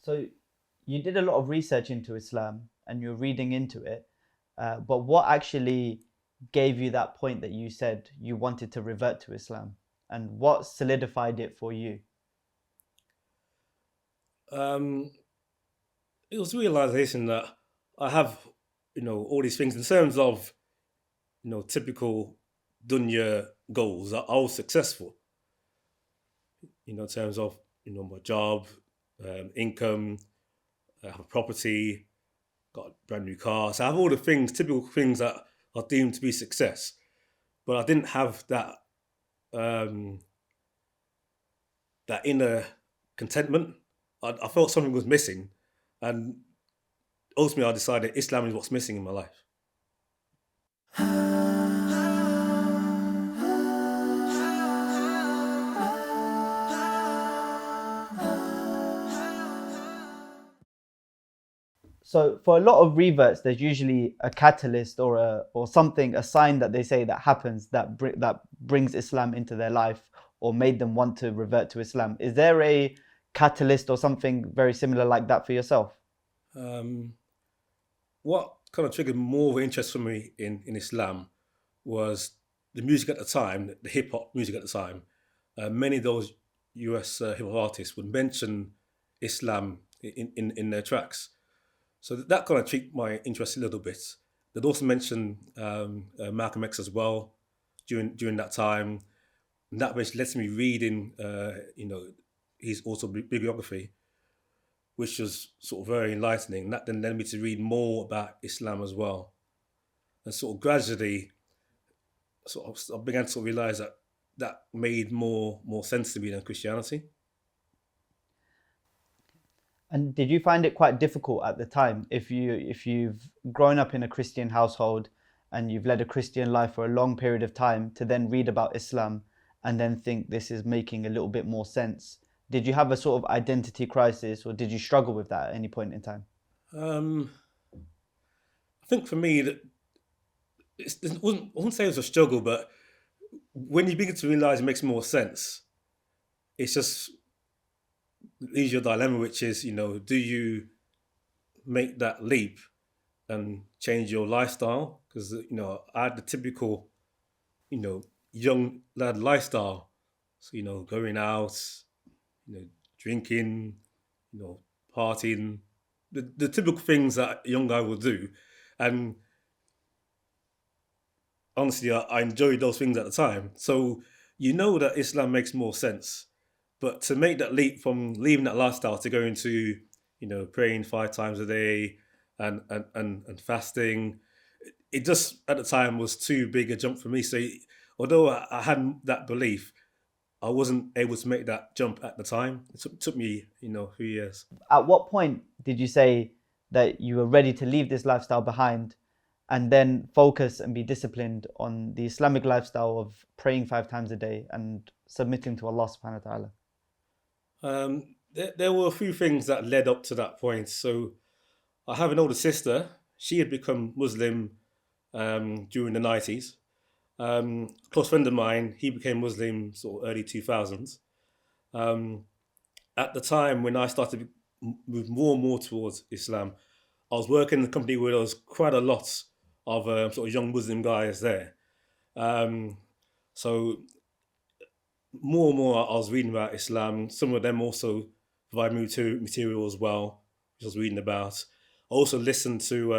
So you did a lot of research into Islam and you're reading into it, but what actually gave you that point that you said you wanted to revert to Islam, and what solidified it for you? Um, it was realization that I have, all these things in terms of, typical dunya goals. I was successful, in terms of, my job, income, I have a property, got a brand new car. So I have all the things, typical things that are deemed to be success. But I didn't have um, that inner contentment. I felt something was missing, and ultimately I decided Islam is what's missing in my life. So for a lot of reverts, there's usually a catalyst or a sign that they say that happens that brings Islam into their life or made them want to revert to Islam. Is there a catalyst or something very similar like that for yourself? Um, what kind of triggered more interest for me in Islam was the music at the time, the hip hop music at the time. Many of those US hip hop artists would mention Islam in their tracks. So that kind of piqued my interest a little bit. They'd also mention Malcolm X as well during that time. And that which led to me reading, his autobiography, which was sort of very enlightening. That then led me to read more about Islam as well, and sort of gradually, I began to sort of realize that that made more sense to me than Christianity. And did you find it quite difficult at the time if you've grown up in a Christian household and you've led a Christian life for a long period of time to then read about Islam and then think this is making a little bit more sense? Did you have a sort of identity crisis or did you struggle with that at any point in time? Um, I think for me that I wouldn't say it was a struggle, but when you begin to realize it makes more sense, it's just leaves your dilemma, which is, do you make that leap and change your lifestyle? Because I had the typical, you know, young lad lifestyle. So going out, you know, drinking, you know, partying, the typical things that a young guy will do. And honestly, I enjoyed those things at the time. So that Islam makes more sense. But to make that leap from leaving that lifestyle to going to, praying 5 times a day and fasting, it just at the time was too big a jump for me. So although I had that belief, I wasn't able to make that jump at the time. It took me, a few years. At what point did you say that you were ready to leave this lifestyle behind and then focus and be disciplined on the Islamic lifestyle of praying 5 times a day and submitting to Allah subhanahu wa ta'ala? There were a few things that led up to that point. So I have an older sister. She had become Muslim during the 90s. A close friend of mine, he became Muslim sort of early 2000s. Um, at the time when I started to move more and more towards Islam, I was working in a company where there was quite a lot of sort of young Muslim guys there. Um, so more and more I was reading about Islam. Some of them also provide me with material as well, which I was reading about. I also listened to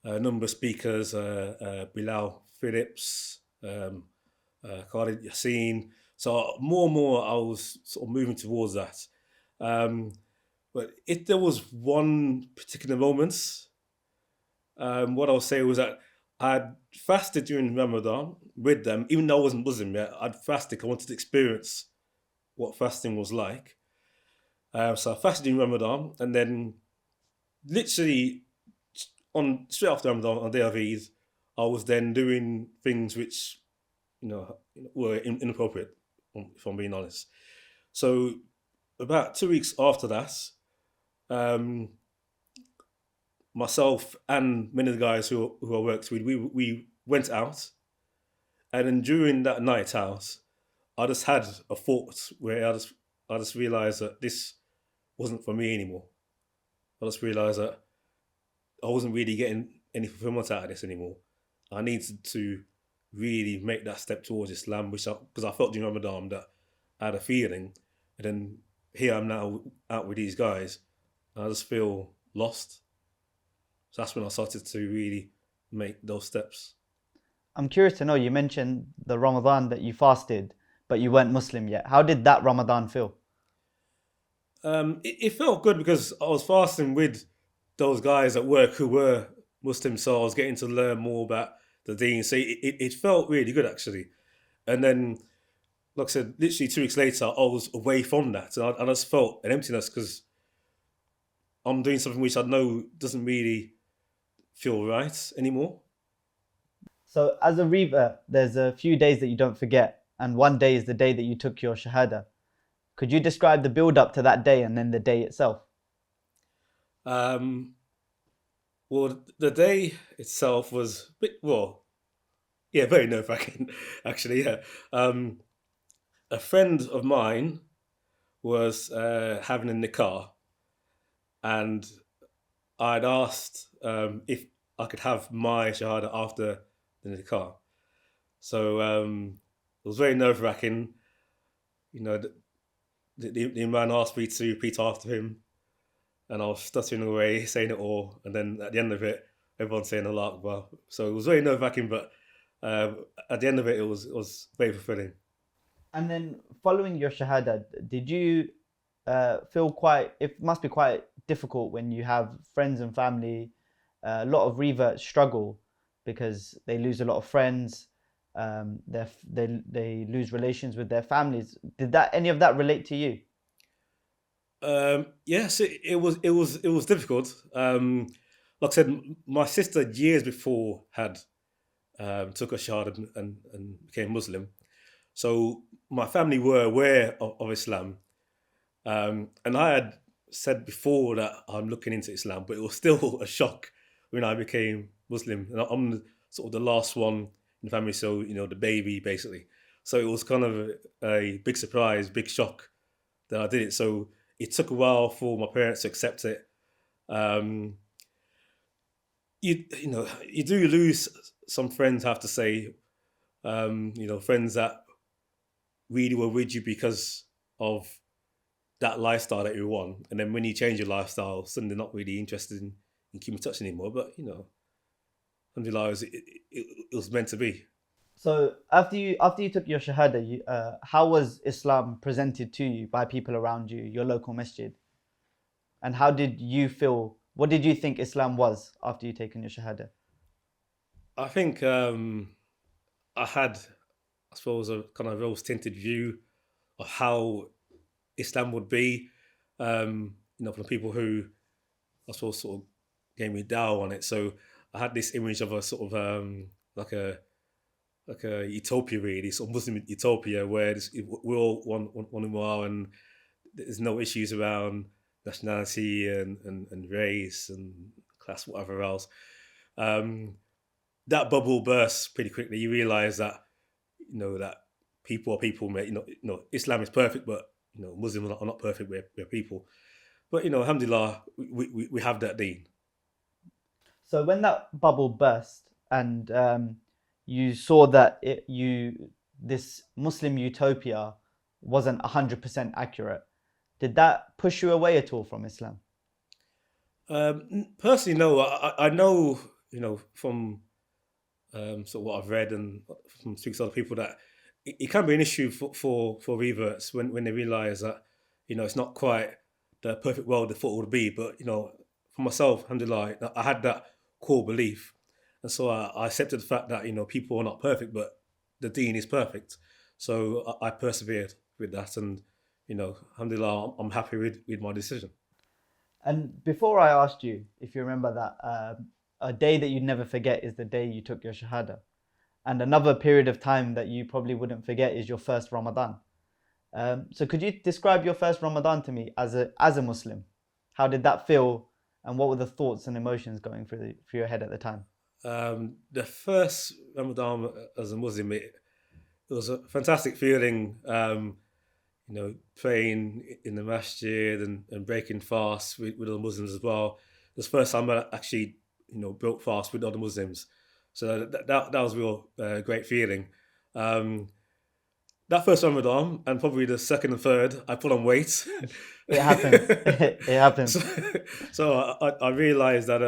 a number of speakers, Bilal Phillips, Khalid Yassin. So more and more, I was sort of moving towards that. Um, but if there was one particular moment, what I'll say was that I'd fasted during Ramadan with them, even though I wasn't Muslim yet. I'd fasted. I wanted to experience what fasting was like. So I fasted in Ramadan, and then literally on straight after Ramadan, on day of Eid, I was then doing things which were inappropriate, if I'm being honest. So about 2 weeks after that, um, myself and many of the guys who I worked with, we went out, and then during that night out, I just had a thought where I just realized that this wasn't for me anymore. I just realised that I wasn't really getting any fulfillment out of this anymore. I needed to really make that step towards Islam, because I felt during Ramadan that I had a feeling, and then here I'm now out with these guys, and I just feel lost. So that's when I started to really make those steps. I'm curious to know, you mentioned the Ramadan that you fasted, but you weren't Muslim yet. How did that Ramadan feel? It felt good because I was fasting with those guys at work who were Muslims, so I was getting to learn more about the Deen. So it felt really good actually. And then, like I said, literally 2 weeks later, I was away from that, and I just felt an emptiness because I'm doing something which I know doesn't really feel right anymore. So, as a revert, there's a few days that you don't forget, and one day is the day that you took your Shahada. Could you describe the build up to that day and then the day itself? Um, well, the day itself was a bit, well, yeah, very nerve wracking actually. Yeah, a friend of mine was having a nikah, and I'd asked if I could have my shahada after the nikah. So it was very nerve wracking. You know, the man asked me to repeat after him, and I was stuttering away, saying it all, and then at the end of it, everyone's saying Allah Akbar. So it was very nerve wracking, but at the end of it, it was very fulfilling. And then, following your Shahada, did you feel quite, it must be quite difficult when you have friends and family, a lot of reverts struggle because they lose a lot of friends, they lose relations with their families. Did that, any of that relate to you? Yes, it was difficult. Like I said, my sister years before had took a shahada and became Muslim. So my family were aware of Islam, and I had said before that I'm looking into Islam, but it was still a shock when I became Muslim. And I'm sort of the last one in the family, so the baby basically. So it was kind of a big surprise, big shock that I did it. So it took a while for my parents to accept it. Um, you do lose some friends, I have to say. Friends that really were with you because of that lifestyle that you want, and then when you change your lifestyle, suddenly they're not really interested in keeping in touch anymore. But alhamdulillah, it was meant to be. So after you took your Shahada, how was Islam presented to you by people around you, your local masjid? And how did you feel? What did you think Islam was after you taken your Shahada? I think I had, I suppose, a kind of rose tinted view of how Islam would be. From people who I suppose sort of gave me down on it. So I had this image of a sort of like a utopia, really, sort of Muslim utopia, where we're all one and one, and there's no issues around nationality and race and class, whatever else. Um, that bubble bursts pretty quickly. You realise that that people are people, mate. Islam is perfect, but Muslims are not perfect. We're people. But alhamdulillah, we have that Deen. So when that bubble burst and you saw that this Muslim utopia wasn't 100% accurate, did that push you away at all from Islam? Personally, no. I know from sort of what I've read and from speaking to other people that it can be an issue for reverts when they realise that it's not quite the perfect world they thought it would be. But for myself, alhamdulillah, I had that core belief, and so I accepted the fact that people are not perfect, but the Deen is perfect. So I persevered with that, and alhamdulillah, I'm happy with my decision. And before I asked you if you remember that a day that you'd never forget is the day you took your Shahada. And another period of time that you probably wouldn't forget is your first Ramadan. So could you describe your first Ramadan to me as a Muslim? How did that feel, and what were the thoughts and emotions going through your head at the time? The first Ramadan as a Muslim, it was a fantastic feeling. praying in the masjid and breaking fast with other Muslims as well. It was the first time I actually, broke fast with other Muslims. So that was a real great feeling. Um, that first Ramadan and probably the second and third, I put on weight. It happens. It happens. so I realized that,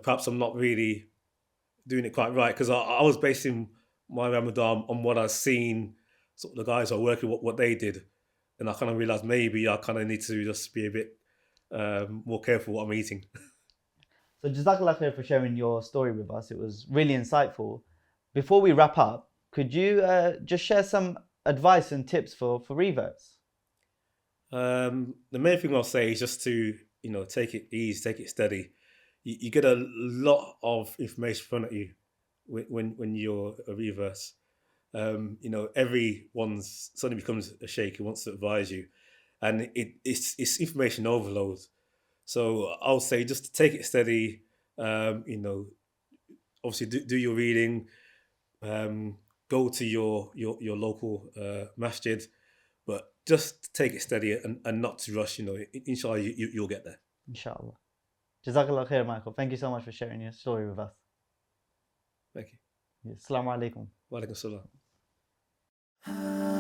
perhaps I'm not really doing it quite right because I was basing my Ramadan on what I've seen sort of the guys who are working what they did, and I kind of realized maybe I kind of need to just be a bit more careful what I'm eating. So Jazakallah khair for sharing your story with us. It was really insightful. Before we wrap up, could you just share some advice and tips for reverts? The main thing I'll say is just to take it easy, take it steady. You get a lot of information thrown at you when you're a reverse. Everyone's suddenly becomes a sheikh who wants to advise you, and it's information overload. So I'll say just to take it steady. Obviously do your reading. Go to your local masjid, but just take it steady and not to rush. Inshallah, you'll get there. Inshallah. Jazakallah khair, Michael. Thank you so much for sharing your story with us. Thank you. Assalamu alaikum. Wa alaikum salam.